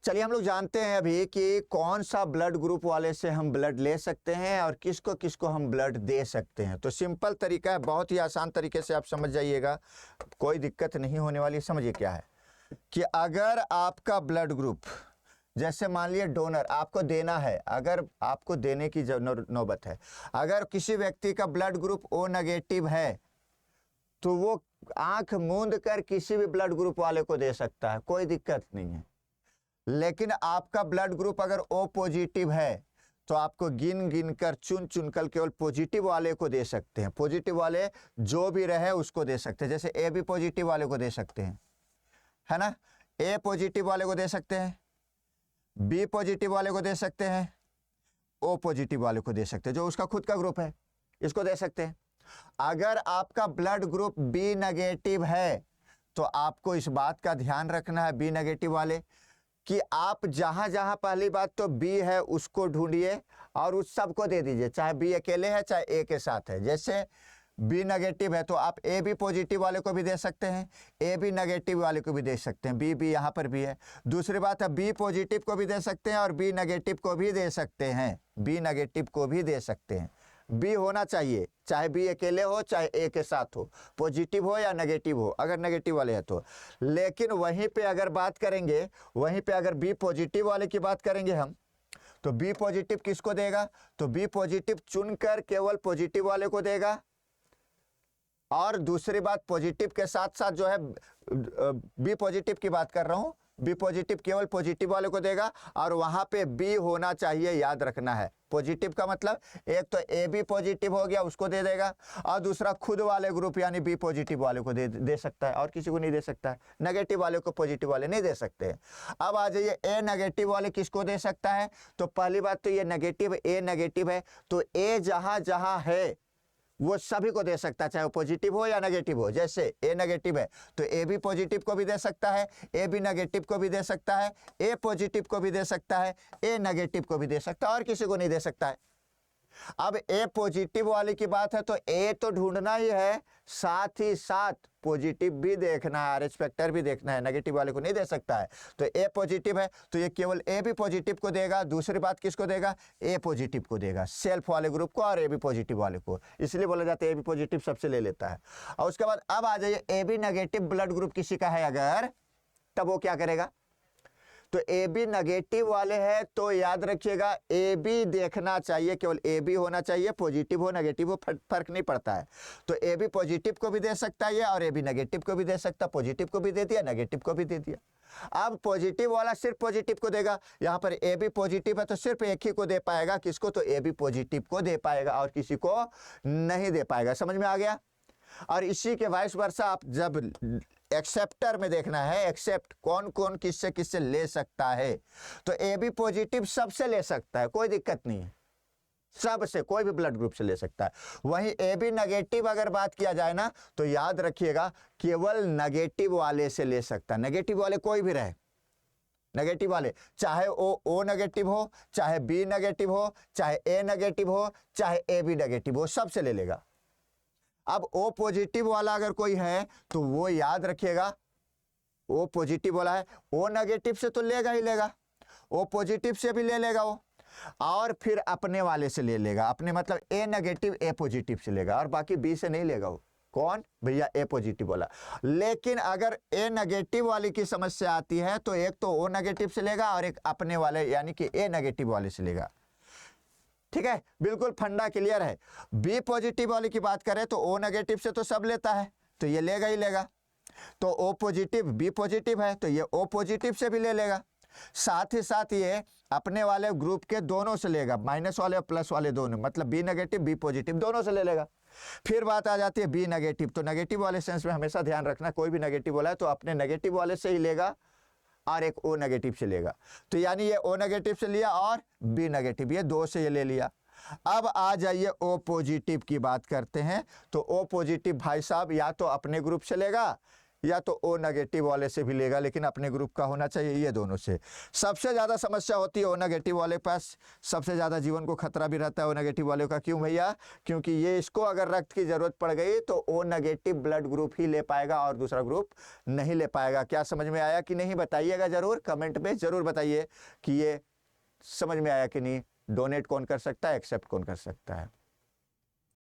चलिए हम लोग जानते हैं अभी कि कौन सा ब्लड ग्रुप वाले से हम ब्लड ले सकते हैं और किसको किसको हम ब्लड दे सकते हैं। तो सिंपल तरीका है, बहुत ही आसान तरीके से आप समझ जाइएगा, कोई दिक्कत नहीं होने वाली। समझिए क्या है कि अगर आपका ब्लड ग्रुप, जैसे मान लिया डोनर आपको देना है, अगर आपको देने की नौबत है, अगर किसी व्यक्ति का ब्लड ग्रुप ओ नेगेटिव है तो वो आंख मूंद कर किसी भी ब्लड ग्रुप वाले को दे सकता है, कोई दिक्कत नहीं है। लेकिन आपका ब्लड ग्रुप अगर ओ पॉजिटिव है तो आपको गिन गिन कर चुन चुन कर केवल पॉजिटिव वाले को दे सकते हैं। पॉजिटिव वाले जो भी रहे उसको दे सकते हैं। जैसे ए बी पॉजिटिव वाले को दे सकते हैं, है ना, ए पॉजिटिव वाले को दे सकते हैं, बी पॉजिटिव वाले को दे सकते हैं, ओ पॉजिटिव वाले को दे सकते हैं, जो उसका खुद का ग्रुप है, इसको दे सकते हैं। अगर आपका ब्लड ग्रुप बी नेगेटिव है तो आपको इस बात का ध्यान रखना है, बी नेगेटिव वाले, कि आप जहां जहां पहली बात तो बी है उसको ढूंढिए और उस सबको दे दीजिए, चाहे बी अकेले है चाहे ए के साथ है। जैसे बी नेगेटिव है तो आप ए बी पॉजिटिव वाले को भी दे सकते हैं, ए बी नेगेटिव वाले को भी दे सकते हैं, बी बी यहाँ पर भी है। दूसरी बात है बी पॉजिटिव को भी दे सकते हैं और बी नेगेटिव को भी दे सकते हैं, बी नेगेटिव को भी दे सकते हैं। बी होना चाहिए, चाहे बी अकेले हो चाहे ए के साथ हो, पॉजिटिव हो या नेगेटिव हो, अगर नेगेटिव वाले है तो। लेकिन वहीं पे अगर बात करेंगे, वहीं पे अगर बी पॉजिटिव वाले की बात करेंगे हम, तो बी पॉजिटिव किसको देगा, तो बी पॉजिटिव चुनकर केवल पॉजिटिव वाले को देगा। और दूसरी बात, पॉजिटिव के साथ साथ जो है, बी पॉजिटिव की बात कर रहा हूं, बी पॉजिटिव केवल पॉजिटिव वाले को देगा और वहां पे बी होना चाहिए, याद रखना है। पॉजिटिव का मतलब एक तो ए बी पॉजिटिव हो गया उसको दे देगा, और दूसरा खुद वाले ग्रुप यानी बी पॉजिटिव वाले को दे सकता है, और किसी को नहीं दे सकता है। नेगेटिव वाले को पॉजिटिव वाले नहीं दे सकते। अब आ जाइए ए नेगेटिव वाले किसको दे सकता है, तो पहली बात तो ये नेगेटिव, ए नेगेटिव है तो ए जहां जहां है वो सभी को दे सकता है, चाहे वो पॉजिटिव हो या नेगेटिव हो। जैसे ए नेगेटिव है तो ए बी पॉजिटिव को भी दे सकता है, ए बी नेगेटिव को भी दे सकता है, ए पॉजिटिव को भी दे सकता है, ए नेगेटिव को भी दे सकता है, और किसी को नहीं दे सकता है। अब ए पॉजिटिव वाले की बात है तो ए तो ढूंढना ही है, साथ ही साथ पॉजिटिव भी देखना है, आरएच फैक्टर भी देखना है, नेगेटिव वाले को नहीं दे सकता है। तो ए पॉजिटिव है तो ये केवल ए बी पॉजिटिव को देगा, दूसरी बात किसको देगा, ए पॉजिटिव को देगा, सेल्फ वाले ग्रुप को और ए बी पॉजिटिव वाले को। इसलिए बोला जाता है ए बी पॉजिटिव सबसे ले लेता है। और उसके बाद अब आ जाइए A B negative blood group किसी का है अगर, तब वो क्या करेगा, तो ए बी नेगेटिव वाले हैं तो याद रखिएगा ए बी देखना चाहिए, केवल ए बी होना चाहिए, पॉजिटिव हो नेगेटिव हो फर्क नहीं पड़ता है। तो ए बी पॉजिटिव को भी दे सकता है और ए बी नेगेटिव को भी दे सकता है, पॉजिटिव को भी दे दिया नेगेटिव को भी दे दिया। अब पॉजिटिव वाला सिर्फ पॉजिटिव को देगा, यहाँ पर ए बी पॉजिटिव है तो सिर्फ एक ही को दे पाएगा, किसको, तो ए बी पॉजिटिव को दे पाएगा और किसी को नहीं दे पाएगा। समझ में आ गया। और इसी के वाइस वर्सा आप जब एक्सेप्टर में देखना है, एक्सेप्ट कौन कौन किससे किससे ले सकता है, तो ए बी पॉजिटिव सबसे ले सकता है, कोई दिक्कत नहीं है, सबसे, कोई भी ब्लड ग्रुप से ले सकता है। वहीं ए बी नेगेटिव अगर बात किया जाए ना तो याद रखिएगा केवल नेगेटिव वाले से ले सकता है, नेगेटिव वाले कोई भी रहे, नेगेटिव वाले चाहे ओ नेगेटिव हो, चाहे बी नेगेटिव हो, चाहे ए नेगेटिव हो, चाहे ए बी नेगेटिव हो, सबसे ले लेगा। अब ओ पॉजिटिव वाला अगर कोई है तो वो याद रखिएगा, ओ पॉजिटिव वाला है, ओ नेगेटिव से तो लेगा ही लेगा, ओ पॉजिटिव से भी ले लेगा वो, और फिर अपने वाले से ले लेगा, अपने मतलब ए नेगेटिव ए पॉजिटिव से लेगा, और बाकी बी से नहीं लेगा वो। कौन भैया, ए पॉजिटिव वाला। लेकिन अगर ए नेगेटिव वाले की समस्या आती है तो एक तो ओ नेगेटिव से लेगा और एक अपने वाले यानी कि ए नेगेटिव वाले से लेगा। ठीक है, बिल्कुल फंडा क्लियर है। बी पॉजिटिव वाले की बात करें तो ओ नेगेटिव से तो सब लेता है तो ये लेगा ही लेगा, तो ओ पॉजिटिव बी पॉजिटिव है तो ये ओ पॉजिटिव से भी ले लेगा, साथ ही साथ ये अपने वाले ग्रुप के दोनों से लेगा, माइनस वाले और प्लस वाले दोनों, मतलब बी नेगेटिव बी पॉजिटिव दोनों से ले लेगा। फिर बात आ जाती है बी नेगेटिव, तो नेगेटिव वाले सेंस में हमेशा ध्यान रखना, कोई भी नेगेटिव वाला है तो अपने नेगेटिव वाले से ही लेगा और एक ओ नेगेटिव से लेगा। तो यानी ये ओ नेगेटिव से लिया और बी नेगेटिव, ये दो से ये ले लिया। अब आ जाइए ओ पॉजिटिव की बात करते हैं। तो ओ पॉजिटिव भाई साहब या तो अपने ग्रुप से लेगा या तो ओ नेगेटिव वाले से भी लेगा, लेकिन अपने ग्रुप का होना चाहिए, ये दोनों से। सबसे ज़्यादा समस्या होती है ओ नेगेटिव वाले पास, सबसे ज़्यादा जीवन को खतरा भी रहता है ओ नेगेटिव वाले का। क्यों भैया? क्योंकि ये इसको अगर रक्त की ज़रूरत पड़ गई तो ओ नेगेटिव ब्लड ग्रुप ही ले पाएगा और दूसरा ग्रुप नहीं ले पाएगा। क्या समझ में आया कि नहीं? बताइएगा ज़रूर, कमेंट में ज़रूर बताइए कि ये समझ में आया कि नहीं। डोनेट कौन कर सकता है, एक्सेप्ट कौन कर सकता है।